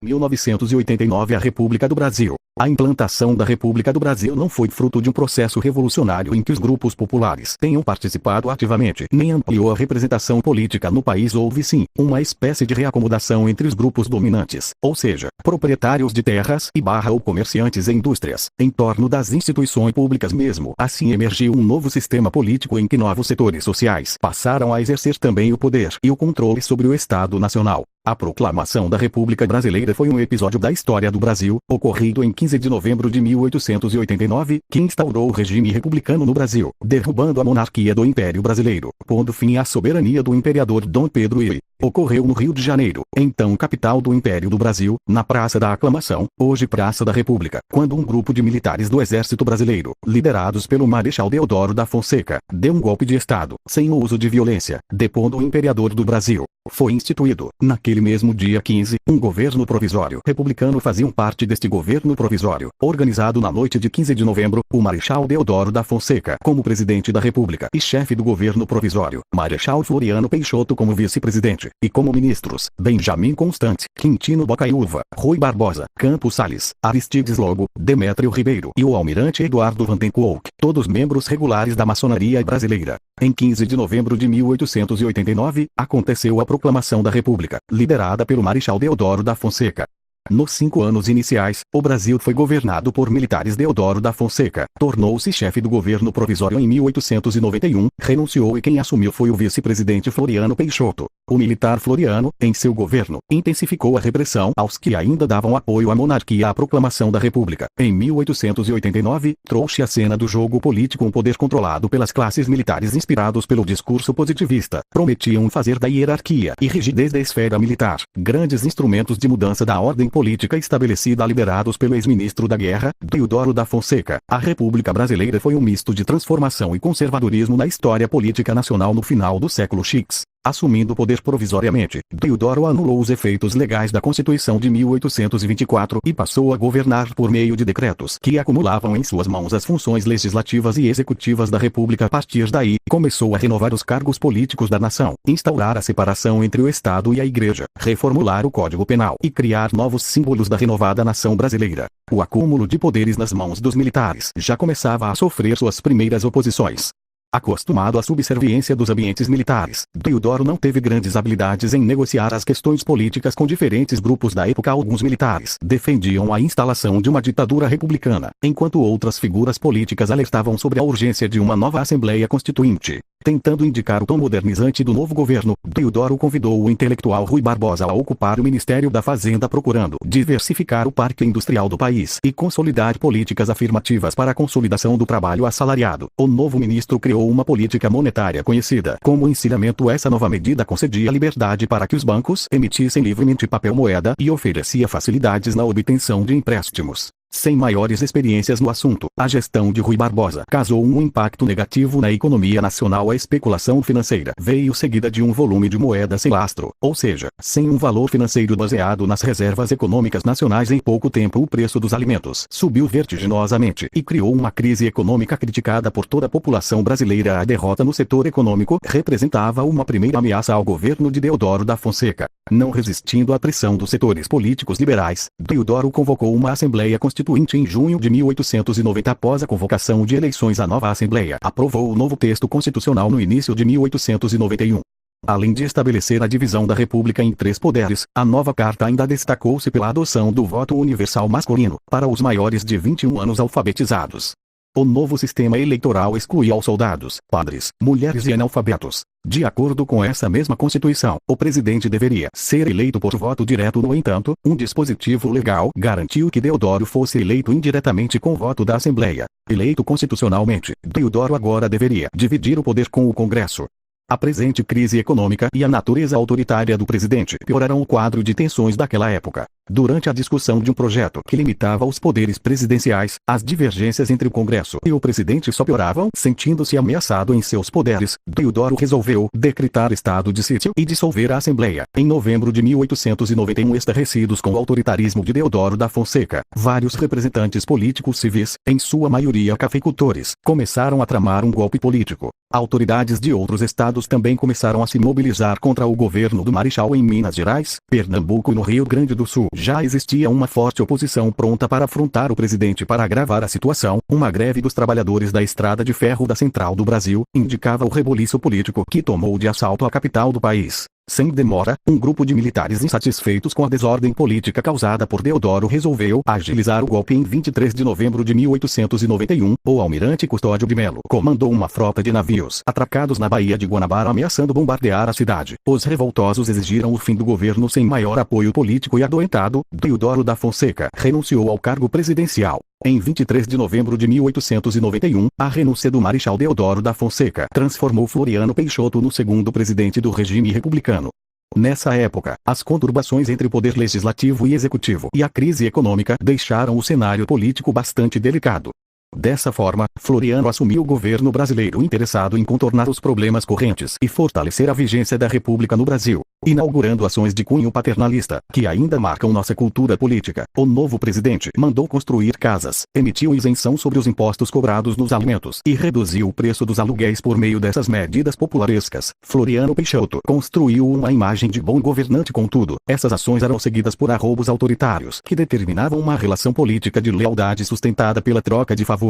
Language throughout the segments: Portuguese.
1989 A República do Brasil. A implantação da República do Brasil não foi fruto de um processo revolucionário em que os grupos populares tenham participado ativamente, nem ampliou a representação política no país. Houve sim, uma espécie de reacomodação entre os grupos dominantes, ou seja, proprietários de terras ou comerciantes e indústrias, em torno das instituições públicas mesmo. Assim emergiu um novo sistema político em que novos setores sociais passaram a exercer também o poder e o controle sobre o Estado Nacional. A proclamação da República Brasileira foi um episódio da história do Brasil, ocorrido em 15 de novembro de 1889, que instaurou o regime republicano no Brasil, derrubando a monarquia do Império Brasileiro, pondo fim à soberania do imperador Dom Pedro I. Ocorreu no Rio de Janeiro, então capital do Império do Brasil, na Praça da Aclamação, hoje Praça da República, quando um grupo de militares do Exército Brasileiro, liderados pelo Marechal Deodoro da Fonseca, deu um golpe de Estado, sem o uso de violência, depondo o imperador do Brasil. Foi instituído, naquele mesmo dia 15, um governo provisório republicano. Faziam parte deste governo provisório, organizado na noite de 15 de novembro, o Marechal Deodoro da Fonseca como presidente da República e chefe do governo provisório, Marechal Floriano Peixoto como vice-presidente, e como ministros, Benjamin Constant, Quintino Bocaiúva, Rui Barbosa, Campos Salles, Aristides Lobo, Demétrio Ribeiro e o almirante Eduardo Vandencook, todos membros regulares da maçonaria brasileira. Em 15 de novembro de 1889, aconteceu a proclamação da República, liderada pelo Marechal Deodoro da Fonseca. Nos 5 anos iniciais, o Brasil foi governado por militares. Deodoro da Fonseca tornou-se chefe do governo provisório em 1891, renunciou e quem assumiu foi o vice-presidente Floriano Peixoto. O militar Floriano, em seu governo, intensificou a repressão aos que ainda davam apoio à monarquia. A proclamação da República, em 1889, trouxe à cena do jogo político um poder controlado pelas classes militares inspirados pelo discurso positivista. Prometiam fazer da hierarquia e rigidez da esfera militar grandes instrumentos de mudança da ordem política estabelecida, liderados pelo ex-ministro da Guerra, Deodoro da Fonseca. A República Brasileira foi um misto de transformação e conservadorismo na história política nacional no final do século X. Assumindo o poder provisoriamente, Deodoro anulou os efeitos legais da Constituição de 1824 e passou a governar por meio de decretos que acumulavam em suas mãos as funções legislativas e executivas da República. A partir daí, começou a renovar os cargos políticos da nação, instaurar a separação entre o Estado e a Igreja, reformular o Código Penal e criar novos símbolos da renovada nação brasileira. O acúmulo de poderes nas mãos dos militares já começava a sofrer suas primeiras oposições. Acostumado à subserviência dos ambientes militares, Deodoro não teve grandes habilidades em negociar as questões políticas com diferentes grupos da época. Alguns militares defendiam a instalação de uma ditadura republicana, enquanto outras figuras políticas alertavam sobre a urgência de uma nova Assembleia Constituinte. Tentando indicar o tom modernizante do novo governo, Deodoro convidou o intelectual Rui Barbosa a ocupar o Ministério da Fazenda, procurando diversificar o parque industrial do país e consolidar políticas afirmativas para a consolidação do trabalho assalariado. O novo ministro criou uma política monetária conhecida como encilhamento. Essa nova medida concedia liberdade para que os bancos emitissem livremente papel moeda e oferecia facilidades na obtenção de empréstimos. Sem maiores experiências no assunto, a gestão de Rui Barbosa causou um impacto negativo na economia nacional. A especulação financeira veio seguida de um volume de moeda sem lastro, ou seja, sem um valor financeiro baseado nas reservas econômicas nacionais. Em pouco tempo, o preço dos alimentos subiu vertiginosamente e criou uma crise econômica criticada por toda a população brasileira. A derrota no setor econômico representava uma primeira ameaça ao governo de Deodoro da Fonseca. Não resistindo à pressão dos setores políticos liberais, Deodoro convocou uma Assembleia Constituinte em junho de 1890. Após a convocação de eleições, a nova Assembleia aprovou o novo texto constitucional no início de 1891. Além de estabelecer a divisão da República em 3 poderes, a nova Carta ainda destacou-se pela adoção do voto universal masculino para os maiores de 21 anos alfabetizados. O novo sistema eleitoral excluía os soldados, padres, mulheres e analfabetos. De acordo com essa mesma Constituição, o presidente deveria ser eleito por voto direto. No entanto, um dispositivo legal garantiu que Deodoro fosse eleito indiretamente com voto da Assembleia. Eleito constitucionalmente, Deodoro agora deveria dividir o poder com o Congresso. A presente crise econômica e a natureza autoritária do presidente pioraram o quadro de tensões daquela época. Durante a discussão de um projeto que limitava os poderes presidenciais, as divergências entre o Congresso e o presidente só pioravam. Sentindo-se ameaçado em seus poderes, Deodoro resolveu decretar estado de sítio e dissolver a Assembleia. Em novembro de 1891, estarrecidos com o autoritarismo de Deodoro da Fonseca, vários representantes políticos civis, em sua maioria cafeicultores, começaram a tramar um golpe político. Autoridades de outros estados também começaram a se mobilizar contra o governo do Marechal em Minas Gerais, Pernambuco e no Rio Grande do Sul. Já existia uma forte oposição pronta para afrontar o presidente. Para agravar a situação, uma greve dos trabalhadores da estrada de ferro da Central do Brasil indicava o reboliço político que tomou de assalto a capital do país. Sem demora, um grupo de militares insatisfeitos com a desordem política causada por Deodoro resolveu agilizar o golpe. Em 23 de novembro de 1891, o almirante Custódio de Melo comandou uma frota de navios atracados na Baía de Guanabara ameaçando bombardear a cidade. Os revoltosos exigiram o fim do governo sem maior apoio político e adoentado, Deodoro da Fonseca renunciou ao cargo presidencial. Em 23 de novembro de 1891, a renúncia do Marechal Deodoro da Fonseca transformou Floriano Peixoto no segundo presidente do regime republicano. Nessa época, as conturbações entre o poder legislativo e executivo e a crise econômica deixaram o cenário político bastante delicado. Dessa forma, Floriano assumiu o governo brasileiro interessado em contornar os problemas correntes e fortalecer a vigência da República no Brasil, inaugurando ações de cunho paternalista, que ainda marcam nossa cultura política. O novo presidente mandou construir casas, emitiu isenção sobre os impostos cobrados nos alimentos e reduziu o preço dos aluguéis por meio dessas medidas popularescas. Floriano Peixoto construiu uma imagem de bom governante. Contudo, essas ações eram seguidas por arroubos autoritários que determinavam uma relação política de lealdade sustentada pela troca de favores.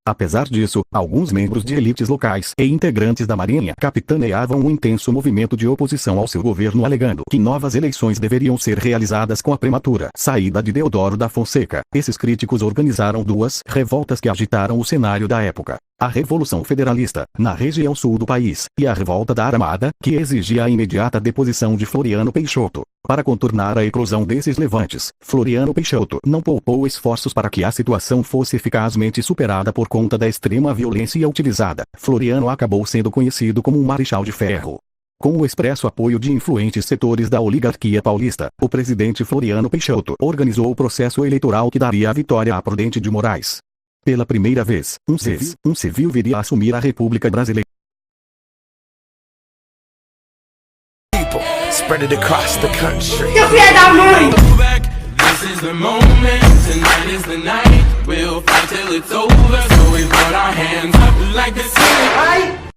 Apesar disso, alguns membros de elites locais e integrantes da Marinha capitaneavam um intenso movimento de oposição ao seu governo, alegando que novas eleições deveriam ser realizadas com a prematura saída de Deodoro da Fonseca. Esses críticos organizaram duas revoltas que agitaram o cenário da época: a Revolução Federalista, na região sul do país, e a Revolta da Armada, que exigia a imediata deposição de Floriano Peixoto. Para contornar a eclosão desses levantes, Floriano Peixoto não poupou esforços para que a situação fosse eficazmente superada. Por conta da extrema violência utilizada, Floriano acabou sendo conhecido como um Marechal de Ferro. Com o expresso apoio de influentes setores da oligarquia paulista, o presidente Floriano Peixoto organizou o processo eleitoral que daria a vitória a Prudente de Moraes. Pela primeira vez, um civil viria a assumir a República Brasileira. Spread it across the country. This is the moment, tonight is the night. We'll fight till it's over, so we put our hands up like a ceiling.